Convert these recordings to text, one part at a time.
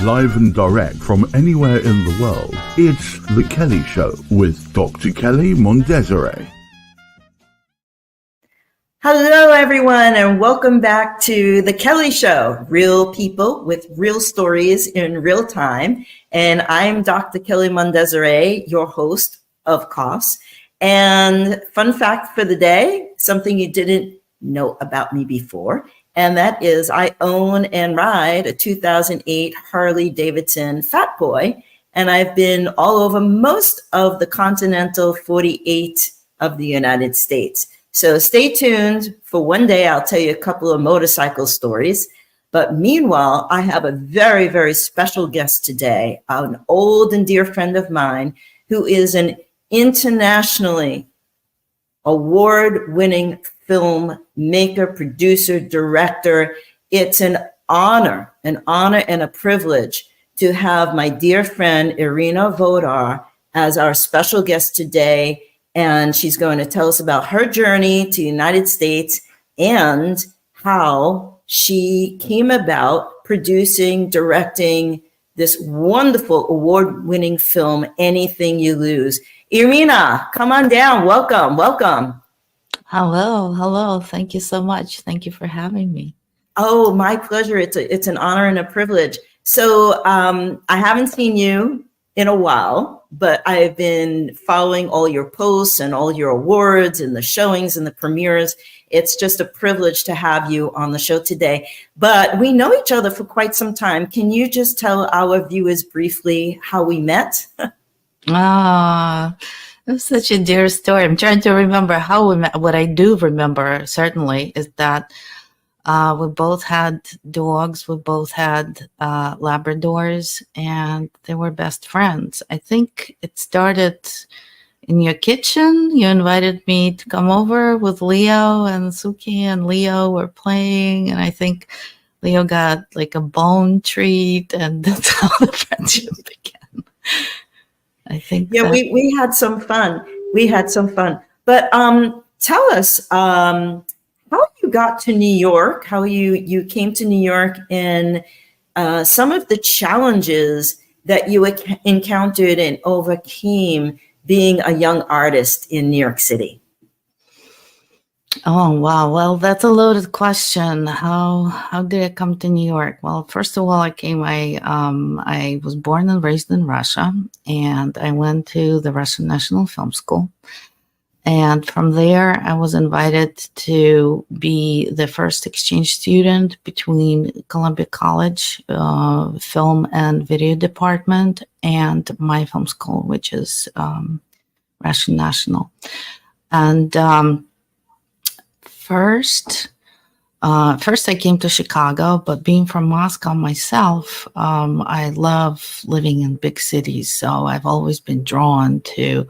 live and direct from anywhere in the world. It's The Kelley Show with Dr. Kelley Mondesire. Hello, everyone, and welcome back to The Kelley Show, real people with real stories in real time. And I'm Dr. Kelley Mondesire, your host, of course. And fun fact for the day, something you didn't know about me before, and that is I own and ride a 2008 Harley Davidson Fat Boy, and I've been all over most of the continental 48 of the United States. So stay tuned for one day. I'll tell you a couple of motorcycle stories. But meanwhile, I have a very, very special guest today, an old and dear friend of mine who is an internationally award-winning filmmaker, producer, director. It's an honor and a privilege to have my dear friend Irina Vodar as our special guest today. And she's going to tell us about her journey to the United States and how she came about producing, directing this wonderful award-winning film, Anything You Lose. Irina, come on down. Welcome. Hello. Thank you so much. Thank you for having me. Oh, my pleasure. It's an honor and a privilege. So I haven't seen you in a while, but I've been following all your posts and all your awards and the showings and the premieres. It's just a privilege to have you on the show today. But we know each other for quite some time. Can you just tell our viewers briefly how we met? That's such a dear story. I'm trying to remember how we met. What I do remember, certainly, is that we both had dogs. We both had Labradors, and they were best friends. I think it started in your kitchen. You invited me to come over with Leo, and Suki and Leo were playing, and I think Leo got like a bone treat, and that's how the friendship began. I think. Yeah, we had some fun. But tell us how you got to New York, how you came to New York, and some of the challenges that you encountered and overcame being a young artist in New York City. Oh, wow. Well, that's a loaded question. How did I come to New York? Well, first of all, I was born and raised in Russia, and I went to the Russian National Film School. And from there, I was invited to be the first exchange student between Columbia College Film and Video Department and my film school, which is Russian National. And First, I came to Chicago, but being from Moscow myself, I love living in big cities. So I've always been drawn to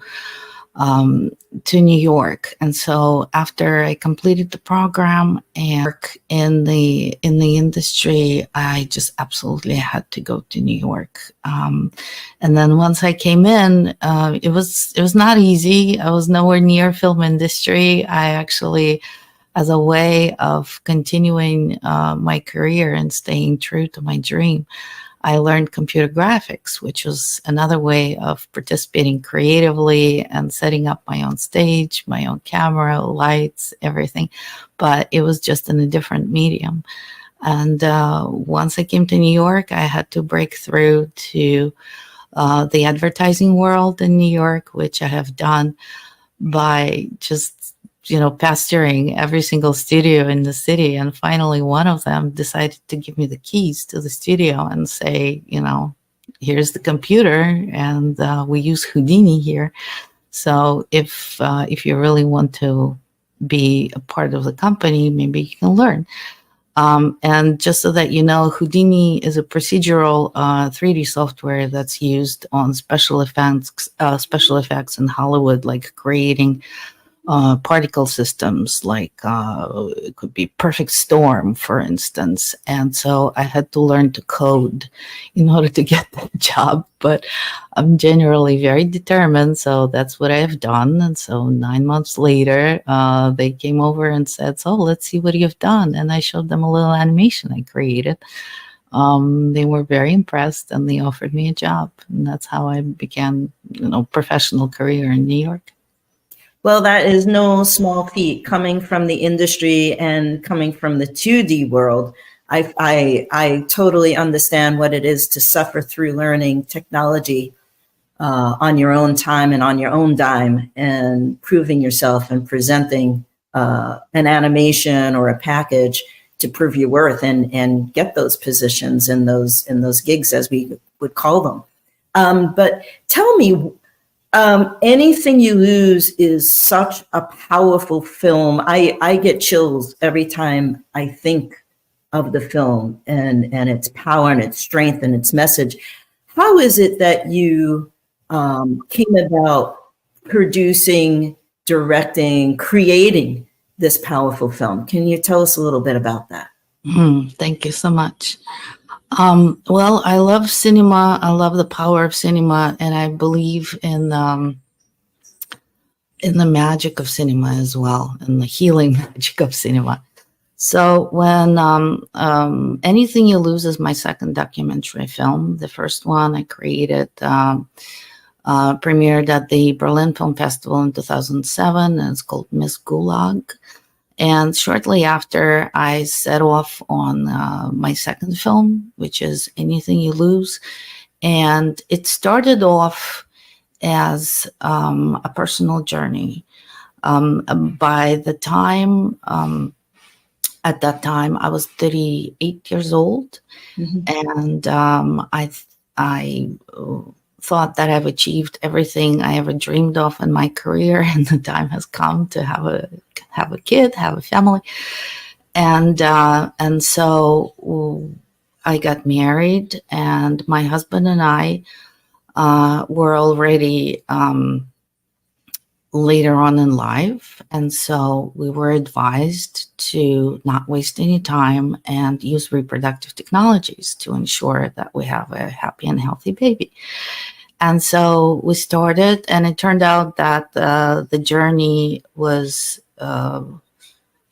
New York. And so after I completed the program and work in the industry, I just absolutely had to go to New York. And then once I came in, it was not easy. I was nowhere near film industry. I actually, as a way of continuing my career and staying true to my dream, I learned computer graphics, which was another way of participating creatively and setting up my own stage, my own camera, lights, everything. But it was just in a different medium. And once I came to New York, I had to break through to the advertising world in New York, which I have done by just pastoring every single studio in the city. And finally, one of them decided to give me the keys to the studio and say, here's the computer, and we use Houdini here. So if you really want to be a part of the company, maybe you can learn. And just so that you know, Houdini is a procedural 3D software that's used on special effects in Hollywood, like creating particle systems, like it could be perfect storm, for instance. And so I had to learn to code in order to get that job, but I'm generally very determined, so that's what I've done. And so 9 months later, they came over and said, so let's see what you've done. And I showed them a little animation I created. They were very impressed, and they offered me a job, and that's how I began, professional career in New York. Well, that is no small feat coming from the industry and coming from the 2D world. I totally understand what it is to suffer through learning technology on your own time and on your own dime, and proving yourself and presenting an animation or a package to prove your worth and get those positions in those gigs, as we would call them. But tell me, Anything You Lose is such a powerful film. I get chills every time I think of the film and its power and its strength and its message. How is it that you came about producing, directing, creating this powerful film? Can you tell us a little bit about that? Thank you so much. Well, I love cinema. I love the power of cinema, and I believe in the magic of cinema as well, and the healing magic of cinema. So when Anything You Lose is my second documentary film. The first one I created premiered at the Berlin Film Festival in 2007, and it's called Miss Gulag. And shortly after, I set off on my second film, which is Anything You Lose. And it started off as a personal journey. By the time, at that time, I was 38 years old. And I thought that I've achieved everything I ever dreamed of in my career, and the time has come to have a kid, have a family. And so I got married, and my husband and I were already later on in life. And so we were advised to not waste any time and use reproductive technologies to ensure that we have a happy and healthy baby. And so we started, and it turned out that the journey was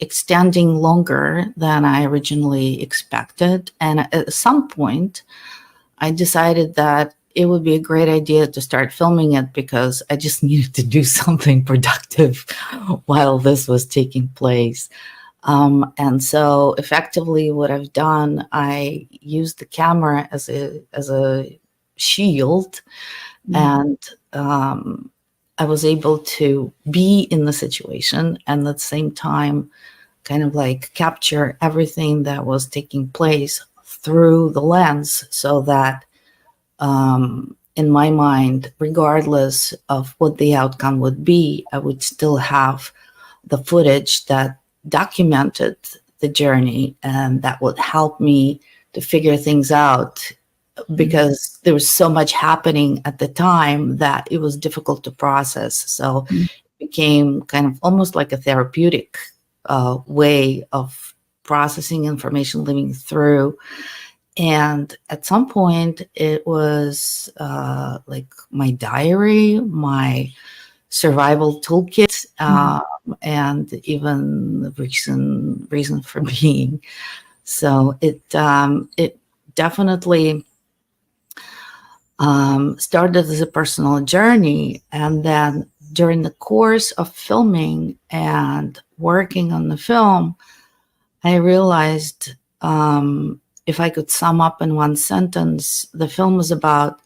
extending longer than I originally expected. And at some point, I decided that it would be a great idea to start filming it, because I just needed to do something productive while this was taking place. And so effectively what I've done, I used the camera as a shield, and I was able to be in the situation and at the same time kind of like capture everything that was taking place through the lens, so that in my mind, regardless of what the outcome would be, I would still have the footage that documented the journey, and that would help me to figure things out, because there was so much happening at the time that it was difficult to process. So it became kind of almost like a therapeutic way of processing information, living through. And at some point, it was like my diary, my survival toolkit, and even the reason for being. So it definitely started as a personal journey. And then during the course of filming and working on the film, I realized, if I could sum up in one sentence, the film is about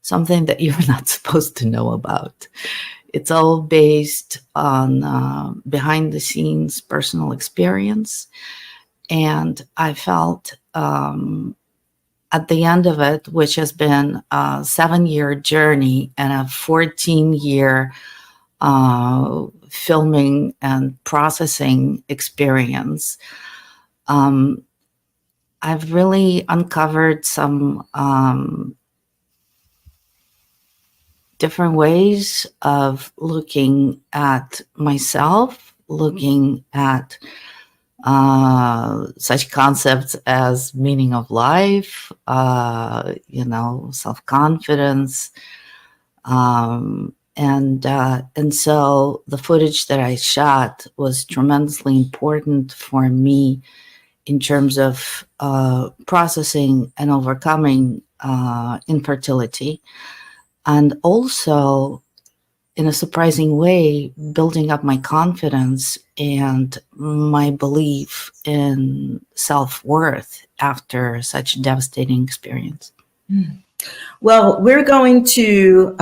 something that you're not supposed to know about. It's all based on behind the scenes personal experience. And I felt at the end of it, which has been a 7-year journey and a 14-year filming and processing experience, I've really uncovered some different ways of looking at myself, looking at such concepts as meaning of life, self-confidence. And so the footage that I shot was tremendously important for me in terms of processing and overcoming infertility, and also in a surprising way, building up my confidence and my belief in self-worth after such a devastating experience. Well, we're going to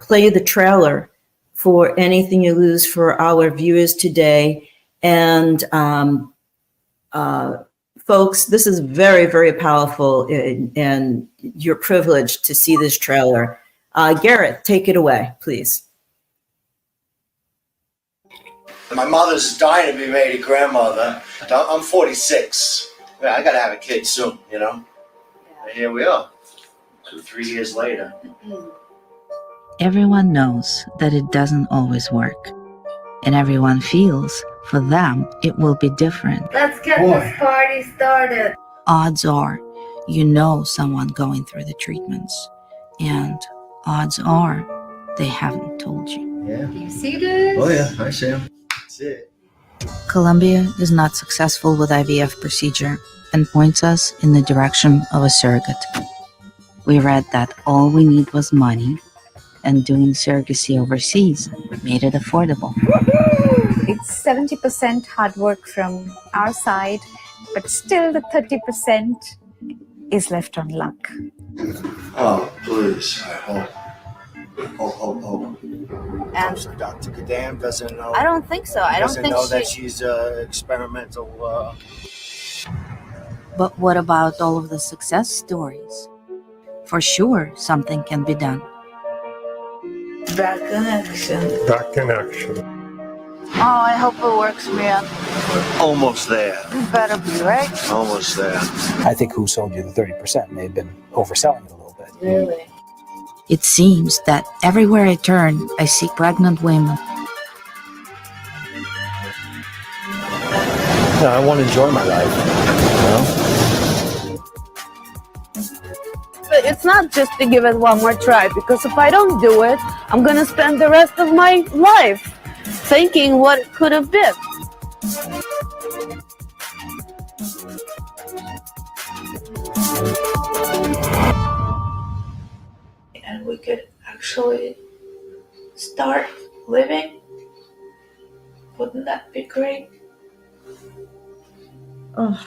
play the trailer for Anything You Lose for our viewers today. And folks, this is very, very powerful, and you're privileged to see this trailer. Garrett, take it away, please. My mother's dying to be made a grandmother. I'm 46. Yeah, I gotta have a kid soon, you know? And here we are, 3 years later. Everyone knows that it doesn't always work, and everyone feels for them it will be different. Let's get this party started. Odds are you know someone going through the treatments, and odds are they haven't told you. Yeah. Do you see this? Oh yeah, I see him. That's it. Colombia is not successful with IVF procedure and points us in the direction of a surrogate. We read that all we need was money, and doing surrogacy overseas made it affordable. It's 70% hard work from our side, but still the 30% is left on luck. Oh, please, I hope. Hope. And So Dr. Kadam doesn't know. I don't think so. I don't doesn't think know that she's experimental. But what about all of the success stories? For sure, something can be done. That connection. That connection. Oh, I hope it works, man. Almost there. It better be, right? Almost there. I think who sold you the 30% may have been overselling it a little bit. Really? It seems that everywhere I turn, I see pregnant women. No, I want to enjoy my life. You know? But it's not just to give it one more try, because if I don't do it, I'm gonna spend the rest of my life thinking what it could have been. And we could actually start living. Wouldn't that be great? Oh.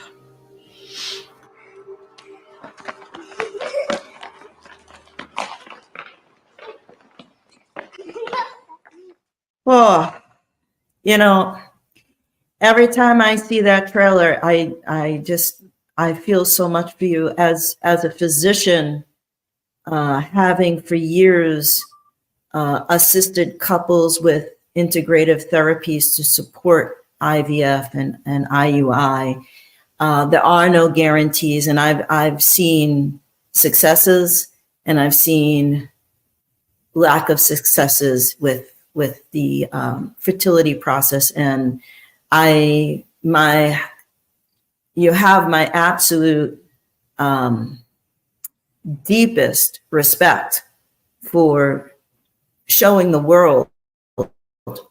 Oh, you know, every time I see that trailer, I feel so much for you as a physician, having for years assisted couples with integrative therapies to support IVF and IUI. There are no guarantees, and I've seen successes and I've seen lack of successes with the fertility process, and you have my absolute deepest respect for showing the world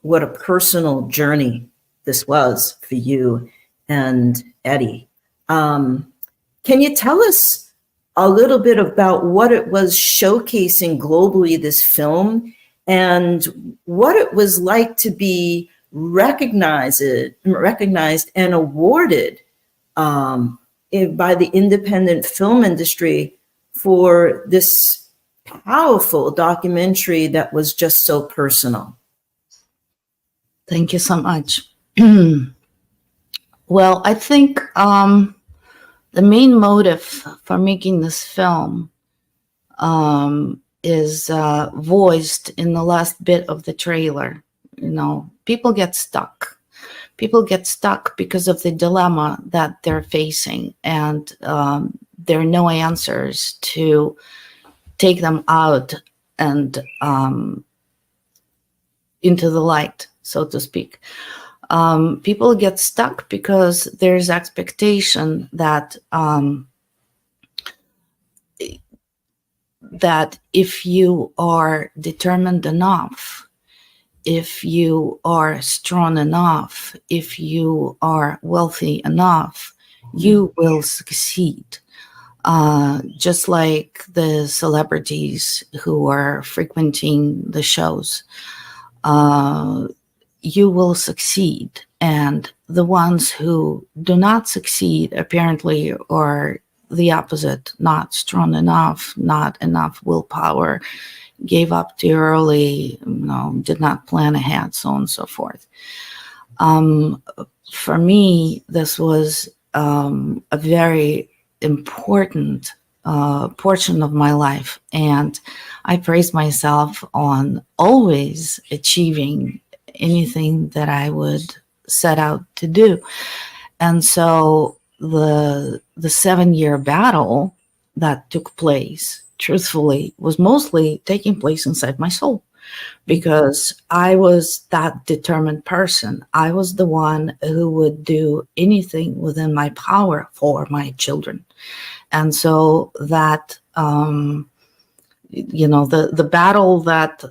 what a personal journey this was for you and Eddie. Can you tell us a little bit about what it was showcasing globally, this film, and what it was like to be recognized and awarded by the independent film industry for this powerful documentary that was just so personal? Thank you so much. Well, I think the main motive for making this film is voiced in the last bit of the trailer. You know, people get stuck. People get stuck because of the dilemma that they're facing, and there are no answers to take them out and into the light, so to speak. People get stuck because there's expectation that that if you are determined enough, if you are strong enough, if you are wealthy enough, you will succeed. Just like the celebrities who are frequenting the shows, you will succeed. And the ones who do not succeed apparently are the opposite, not strong enough, not enough willpower, gave up too early, did not plan ahead, so on and so forth. For me, this was a very important portion of my life, and I praise myself on always achieving anything that I would set out to do. And so the 7-year battle that took place, truthfully, was mostly taking place inside my soul, because I was that determined person. I was the one who would do anything within my power for my children. And so that, the battle that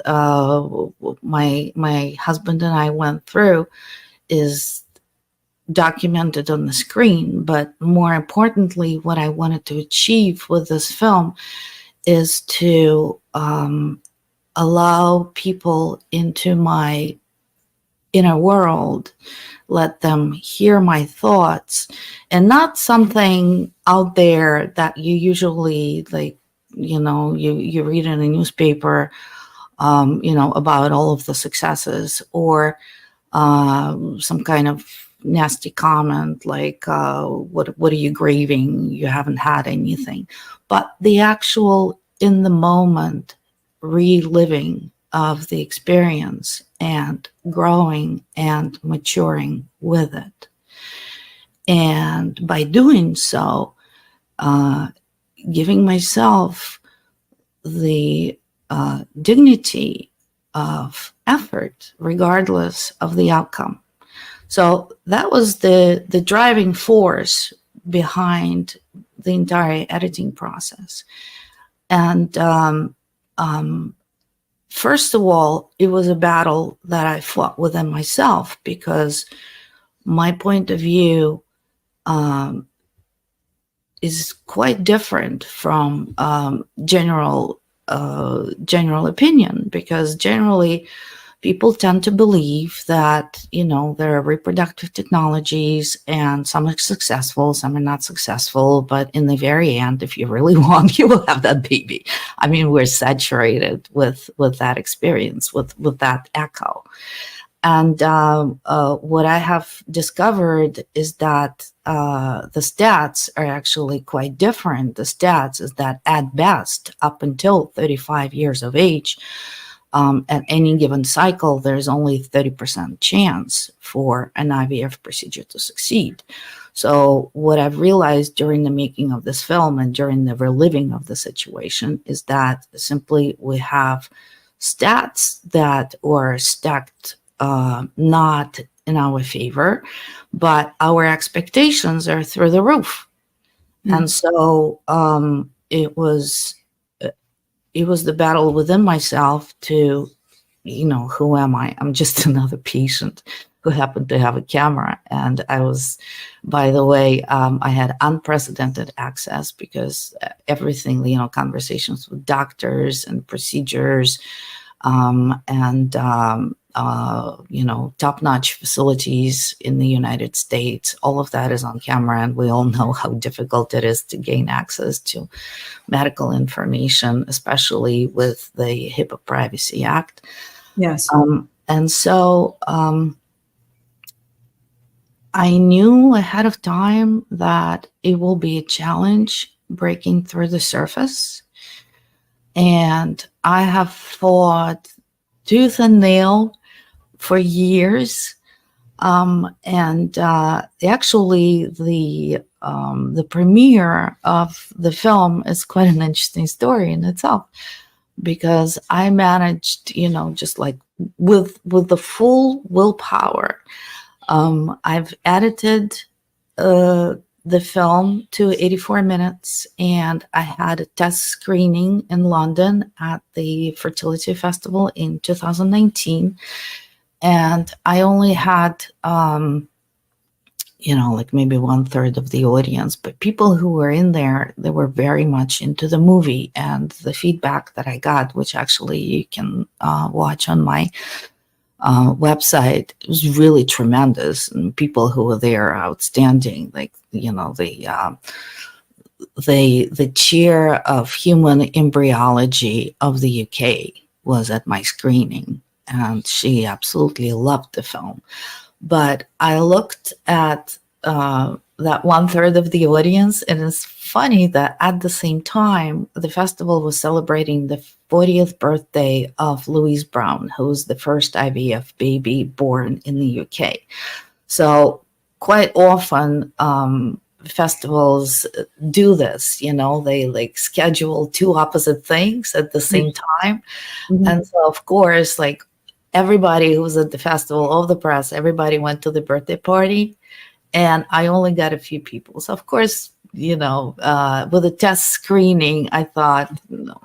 my husband and I went through is documented on the screen. But more importantly, what I wanted to achieve with this film is to allow people into my inner world, let them hear my thoughts, and not something out there that you usually you read in a newspaper, about all of the successes, or some kind of nasty comment like, what are you grieving? You haven't had anything. But the actual in the moment reliving of the experience and growing and maturing with it. And by doing so, giving myself the dignity of effort, regardless of the outcome. So that was the driving force behind the entire editing process. And first of all, it was a battle that I fought within myself, because my point of view is quite different from general opinion, because generally people tend to believe that, there are reproductive technologies and some are successful, some are not successful, but in the very end, if you really want, you will have that baby. I mean, we're saturated with that experience, with that echo. And what I have discovered is that the stats are actually quite different. The stats is that at best, up until 35 years of age, at any given cycle, there's only 30% chance for an IVF procedure to succeed. So what I've realized during the making of this film and during the reliving of the situation is that simply we have stats that are stacked not in our favor, but our expectations are through the roof. And so it was the battle within myself to, who am I? I'm just another patient who happened to have a camera. And I was, by the way, I had unprecedented access, because everything, conversations with doctors and procedures, top-notch facilities in the United States. All of that is on camera, and we all know how difficult it is to gain access to medical information, especially with the HIPAA Privacy Act. Yes. And so I knew ahead of time that it will be a challenge breaking through the surface. And I have fought tooth and nail for years. Actually, the premiere of the film is quite an interesting story in itself, because I managed, just like with the full willpower. I've edited the film to 84 minutes, and I had a test screening in London at the Fertility Festival in 2019. And I only had like maybe 1/3 of the audience, but people who were in there, they were very much into the movie. And the feedback that I got, which actually you can watch on my website, was really tremendous. And people who were there are outstanding. Like, the chair of human embryology of the UK was at my screening, and she absolutely loved the film. But I looked at that 1/3 of the audience, and it's funny that at the same time, the festival was celebrating the 40th birthday of Louise Brown, who was the first IVF baby born in the UK. So quite often, festivals do this, they like schedule two opposite things at the same time. Mm-hmm. And so, of course, like everybody who was at the festival, all the press, everybody went to the birthday party, and I only got a few people. So, of course, with a test screening, I thought, no,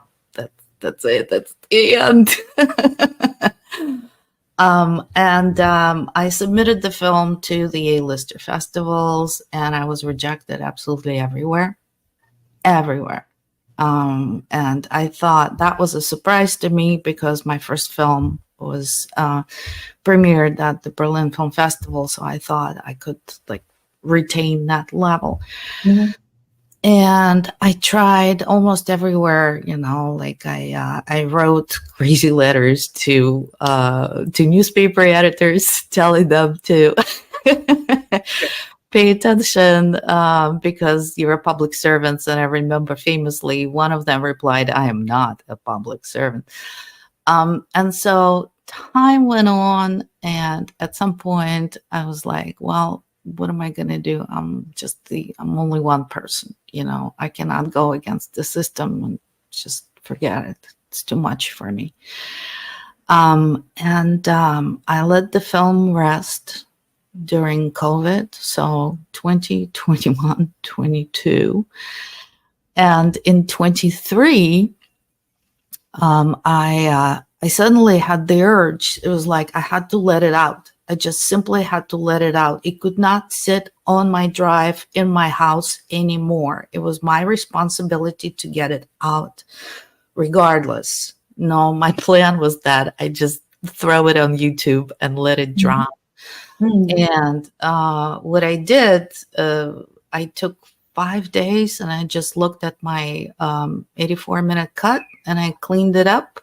that's it, that's the end. I submitted the film to the A-lister festivals, and I was rejected absolutely everywhere. And I thought that was a surprise to me, because my first film was premiered at the Berlin Film Festival, so I thought I could retain that level. Mm-hmm. And I tried almost everywhere, I wrote crazy letters to newspaper editors telling them to pay attention, because you're a public servant. And I remember famously one of them replied, "I am not a public servant." And so time went on, and at some point I was like, well, what am I going to do? I'm only one person, I cannot go against the system and just forget it. It's too much for me. I let the film rest during COVID. So 2021, 22. And in 23, I suddenly had the urge. It was like I had to let it out. I just simply had to let it out. It could not sit on my drive in my house anymore. It was my responsibility to get it out regardless. No, my plan was that I just throw it on YouTube and let it drown. Mm-hmm. And what I did, I took 5 days and I just looked at my 84-minute cut and I cleaned it up,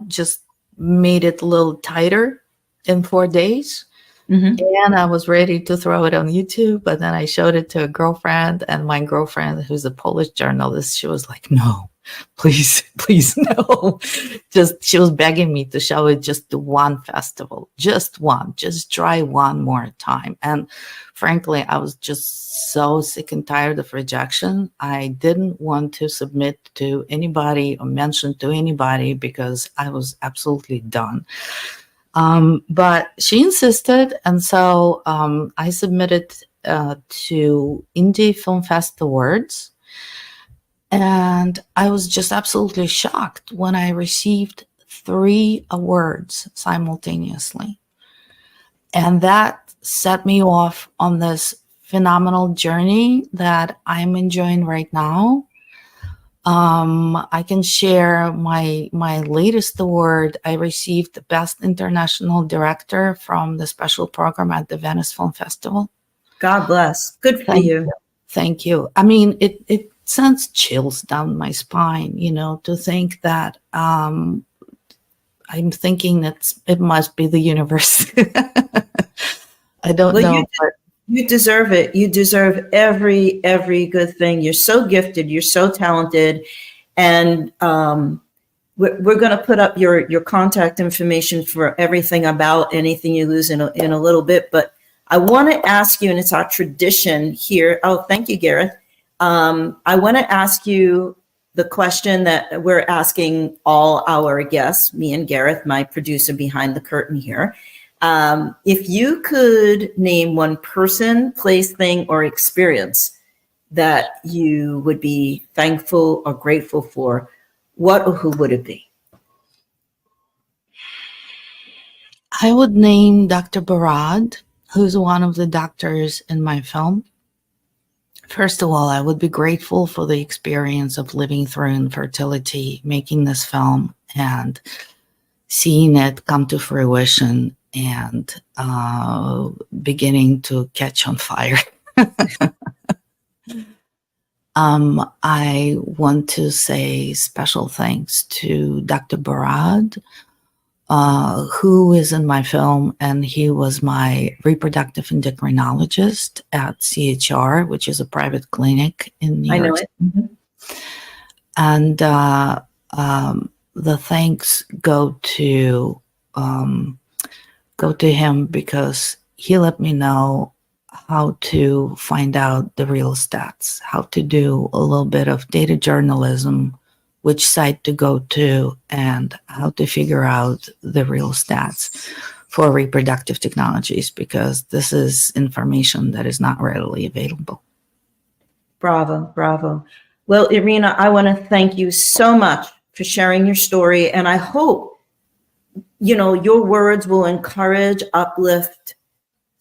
just made it a little tighter in 4 days. Mm-hmm. And I was ready to throw it on YouTube, but then I showed it to a girlfriend, and my girlfriend, who's a Polish journalist, she was like, "No, please no." She was begging me to show it just to one festival, just try one more time. And frankly, I was just so sick and tired of rejection. I didn't want to submit to anybody or mention to anybody, because I was absolutely done. But she insisted, and so I submitted to Indie Film Fest Awards, and I was just absolutely shocked when I received 3 awards simultaneously. And that set me off on this phenomenal journey that I'm enjoying right now. I can share my latest award. I received the Best International Director from the special program at the Venice Film Festival. God bless. Good for you. Thank you. I mean, it sends chills down my spine, to think that I'm thinking that it must be the universe. I don't know. You deserve it. You deserve every good thing. You're so gifted. You're so talented. And we're going to put up your contact information for everything about anything you lose in a little bit. But I want to ask you, and it's our tradition here. Oh, thank you, Gareth. I want to ask you the question that we're asking all our guests, me and Gareth, my producer behind the curtain here. If you could name one person, place, thing, or experience that you would be thankful or grateful for, what or who would it be? I would name Dr. Barad, who's one of the doctors in my film. First of all, I would be grateful for the experience of living through infertility, making this film and seeing it come to fruition and beginning to catch on fire. I want to say special thanks to Dr. Barad, who is in my film, and he was my reproductive endocrinologist at CHR, which is a private clinic in New York. I know it. Mm-hmm. And the thanks go to him because he let me know how to find out the real stats, how to do a little bit of data journalism, which site to go to, and how to figure out the real stats for reproductive technologies, because this is information that is not readily available. Bravo, bravo. Well, Irina, I want to thank you so much for sharing your story, and I hope, your words will encourage, uplift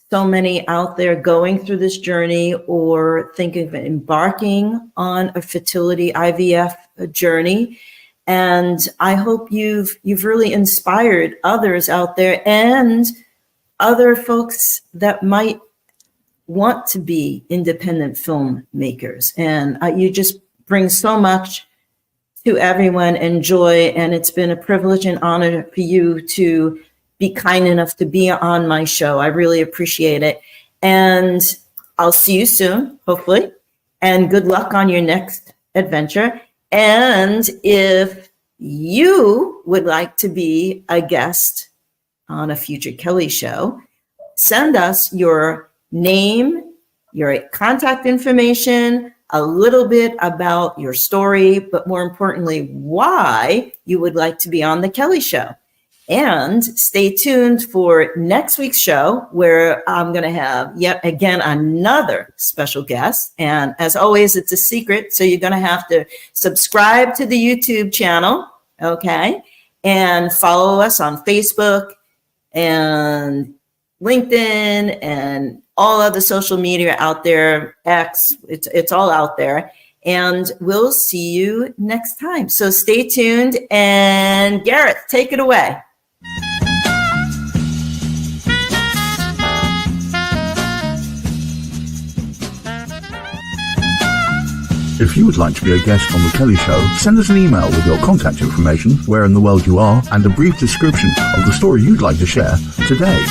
so many out there going through this journey or thinking of embarking on a fertility IVF journey. And I hope you've really inspired others out there and other folks that might want to be independent filmmakers. And you just bring so much to everyone and joy. And it's been a privilege and honor for you to be kind enough to be on my show. I really appreciate it. And I'll see you soon, hopefully. And good luck on your next adventure. And if you would like to be a guest on a future Kelley show, send us your name, your contact information, a little bit about your story, but more importantly, why you would like to be on the Kelley show. And stay tuned for next week's show, where I'm going to have yet again another special guest. And as always, it's a secret, so you're going to have to subscribe to the YouTube channel, okay? And follow us on Facebook and LinkedIn and all other social media out there, X, it's all out there. And we'll see you next time. So stay tuned. And Garrett, take it away. If you would like to be a guest on The Kelley Show, send us an email with your contact information, where in the world you are, and a brief description of the story you'd like to share today.